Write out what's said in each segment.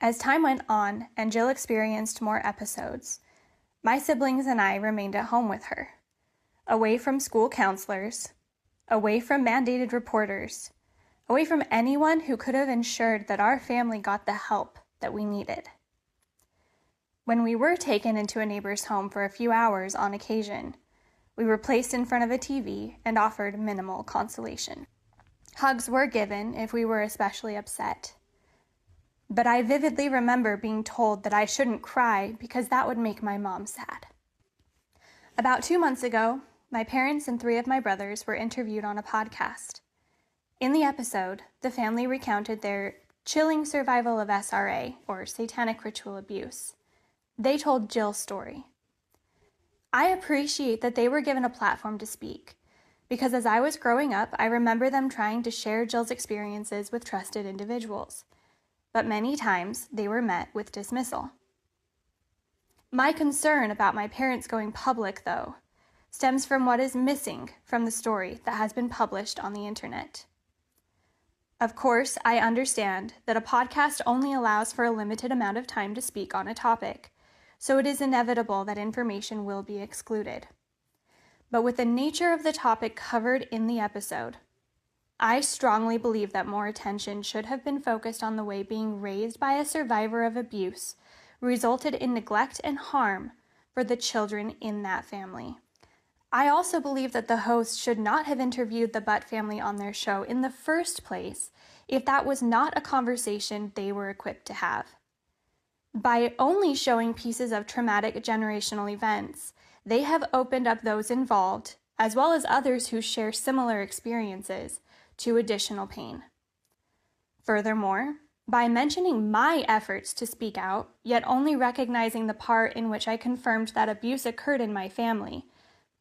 As time went on and Jill experienced more episodes, my siblings and I remained at home with her, away from school counselors, away from mandated reporters, away from anyone who could have ensured that our family got the help that we needed. When we were taken into a neighbor's home for a few hours on occasion, we were placed in front of a TV and offered minimal consolation. Hugs were given if we were especially upset. But I vividly remember being told that I shouldn't cry because that would make my mom sad. About 2 months ago, my parents and 3 of my brothers were interviewed on a podcast. In the episode, the family recounted their chilling survival of SRA, or satanic ritual abuse. They told Jill's story. I appreciate that they were given a platform to speak, because as I was growing up, I remember them trying to share Jill's experiences with trusted individuals, but many times they were met with dismissal. My concern about my parents going public, though, stems from what is missing from the story that has been published on the internet. Of course, I understand that a podcast only allows for a limited amount of time to speak on a topic, so it is inevitable that information will be excluded. But with the nature of the topic covered in the episode, I strongly believe that more attention should have been focused on the way being raised by a survivor of abuse resulted in neglect and harm for the children in that family. I also believe that the host should not have interviewed the Butt family on their show in the first place if that was not a conversation they were equipped to have. By only showing pieces of traumatic generational events, they have opened up those involved, as well as others who share similar experiences, to additional pain. Furthermore, by mentioning my efforts to speak out, yet only recognizing the part in which I confirmed that abuse occurred in my family,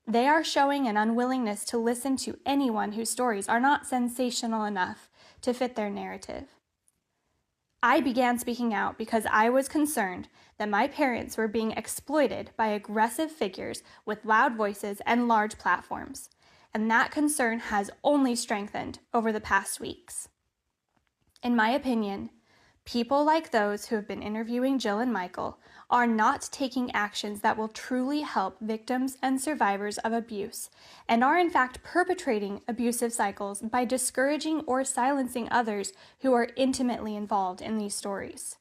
they are showing an unwillingness to listen to anyone whose stories are not sensational enough to fit their narrative. I began speaking out because I was concerned that my parents were being exploited by aggressive figures with loud voices and large platforms, and that concern has only strengthened over the past weeks. In my opinion, people like those who have been interviewing Jill and Michael are not taking actions that will truly help victims and survivors of abuse, and are in fact perpetrating abusive cycles by discouraging or silencing others who are intimately involved in these stories.